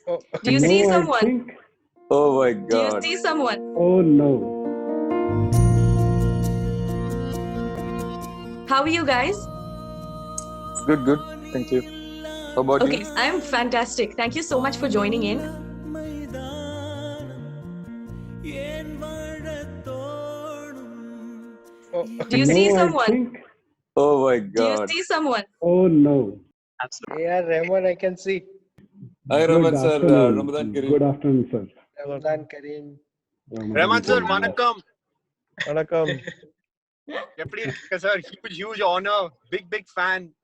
Oh, Do you see No, I someone? think. Oh my Do you God. see someone? Oh no. How are you guys? Good, good. Thank you. How about Okay, you? I'm fantastic. Thank you so much for joining in. oh, Do you No, see I someone? think. Oh my Do you God. see someone? Oh no. AR Rahman, I can see. Hi, Good Rahman sir. afternoon. Ramadan Good Kareem. afternoon, sir. Ramadan Kareem. Ramadan Rahman sir, Kareem. vanakkam. Vanakkam. Deputy Director sir, huge honor. Big fan.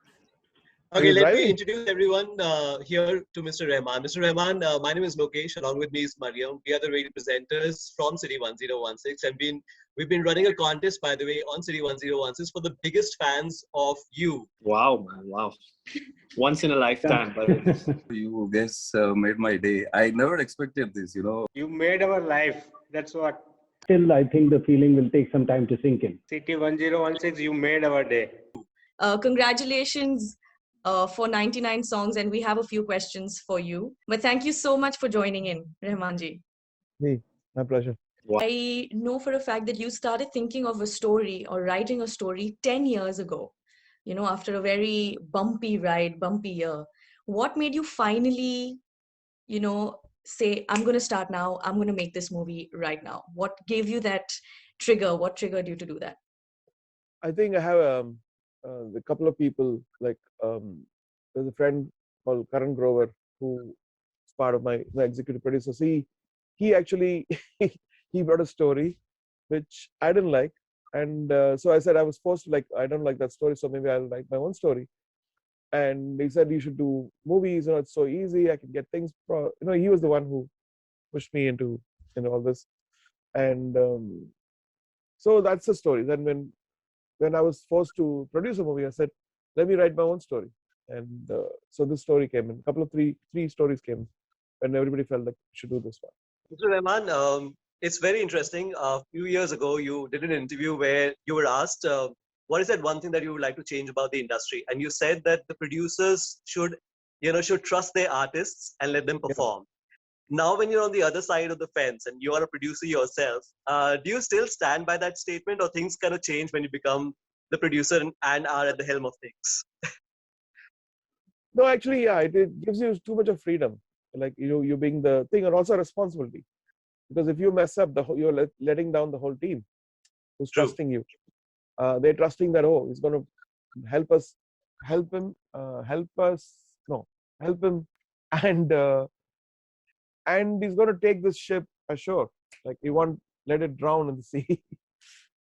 Are Okay, you let me driving? introduce everyone here to Mr. Rahman. Mr. Rahman, my name is Lokesh. Along with me is Mariam. We are the radio presenters from City 1016, and we've been running a contest, by the way, on City 1016 for the biggest fans of you. Wow, man, wow. Once in a lifetime. You guys made my day. I never expected this, You made our life. That's what. Still, I think the feeling will take some time to sink in. City 1016, you made our day. Congratulations for 99 songs, and we have a few questions for you. But thank you so much for joining in, Rahmanji. Me. My pleasure. I know for a fact that you started thinking of a story or writing a story 10 years ago, after a very bumpy ride, bumpy year. What made you finally, say, I'm going to start now, I'm going to make this movie right now? What gave you that trigger? What triggered you to do that? I think I have a couple of people, like there's a friend called Karan Grover who is part of my executive producer. So he actually he brought a story which I didn't like, and so I said I was supposed to, like, I don't like that story, so maybe I'll write my own story. And he said, you should do movies, it's so easy, I can get things he was the one who pushed me into all this. And so that's the story. Then when I was forced to produce a movie, I said, let me write my own story. And so this story came in. A couple of three stories came when everybody felt like we should do this one. Mr. Rahman, it's very interesting. A few years ago, you did an interview where you were asked, what is that one thing that you would like to change about the industry? And you said that the producers should trust their artists and let them perform. Now, when you're on the other side of the fence and you are a producer yourself, do you still stand by that statement, or things kind of change when you become the producer and are at the helm of things? No, actually, yeah, it gives you too much of freedom. Like, you being the thing, and also responsibility. Because if you mess up, you're letting down the whole team who's True. trusting you. They're trusting that, he's going to help us, help him, and he's going to take this ship ashore. Like, he won't let it drown in the sea.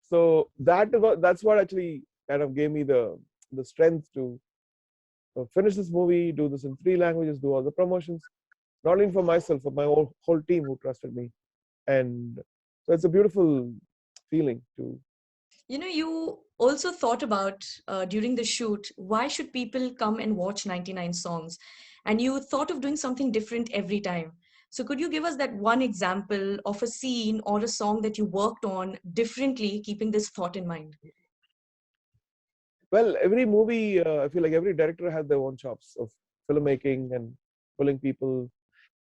So that's what actually kind of gave me the strength to finish this movie, do this in 3 languages, do all the promotions, not only for myself, for my whole team who trusted me. And so it's a beautiful feeling to. You also thought about during the shoot, why should people come and watch 99 songs? And you thought of doing something different every time. So could you give us that one example of a scene or a song that you worked on differently, keeping this thought in mind? Well, every movie, I feel like every director has their own chops of filmmaking and pulling people.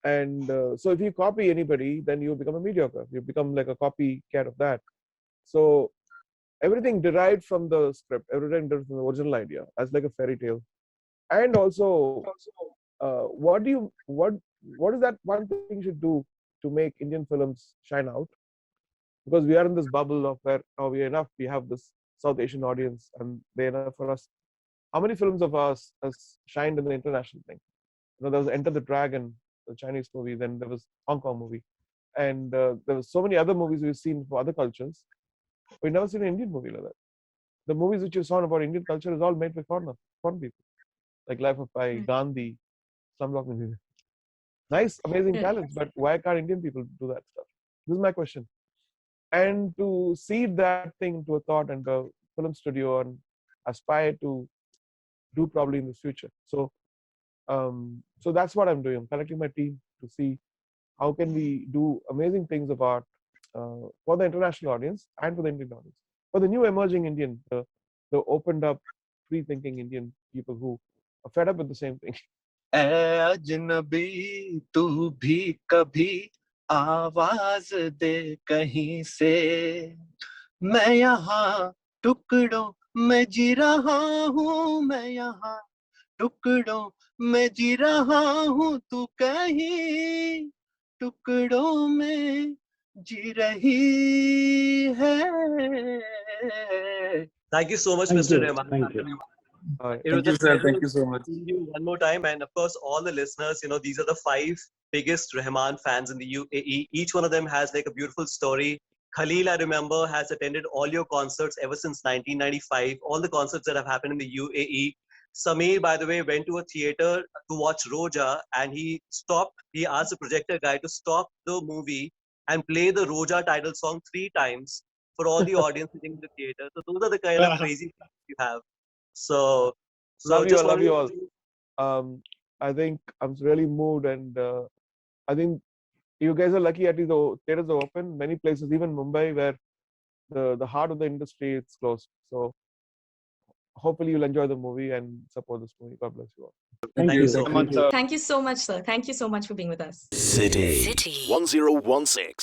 And so if you copy anybody, then you become a mediocre. You become like a copycat of that. So everything derived from the script, everything derived from the original idea, as like a fairy tale. And also, what is that one thing you should do to make Indian films shine out? Because we are in this bubble of where we have this South Asian audience, and they're enough for us. How many films of ours has shined in the international thing? There was Enter the Dragon, the Chinese movie. Then there was Hong Kong movie, and there was so many other movies we've seen for other cultures. We've never seen an Indian movie like that. The movies which you saw about Indian culture is all made by foreign people, like Life of Pi, Gandhi, Slumdog Millionaire. Nice, amazing talents, but why can't Indian people do that stuff? This is my question. And to seed that thing into a thought and a film studio and aspire to do probably in the future. So that's what I'm doing. I'm collecting my team to see how can we do amazing things of art for the international audience and for the Indian audience. For the new emerging Indian, the opened up, free-thinking Indian people who are fed up with the same thing. ऐ अजनबी तू भी कभी आवाज दे कहीं से, मैं यहाँ टुकड़ों में जी रहा हूँ, मैं यहाँ टुकड़ों में जी रहा हूँ, तू कहीं टुकड़ों में जी रही है. Thank you so much, Thank Mr. you. Rahman. Thank you. All right. It was Thank you, a sir. pleasure Thank you so much. seeing you one more time. And of course, all the listeners, these are the 5 biggest Rahman fans in the UAE. Each one of them has like a beautiful story. Khalil, I remember, has attended all your concerts ever since 1995, all the concerts that have happened in the UAE. Sameer, by the way, went to a theater to watch Roja, and he asked the projector guy to stop the movie and play the Roja title song 3 times for all the audience sitting in the theater. So those are the kind of crazy things you have. So Love you just all. Love wanted you to all. I think I'm really moved, and I think you guys are lucky. At least the theaters are open. Many places, even Mumbai, where the heart of the industry is closed. So hopefully you'll enjoy the movie and support this movie. God bless you all. Thank Thank you you. so Thank much. you. Thank you so much, sir. Thank you so much for being with us. City 1016.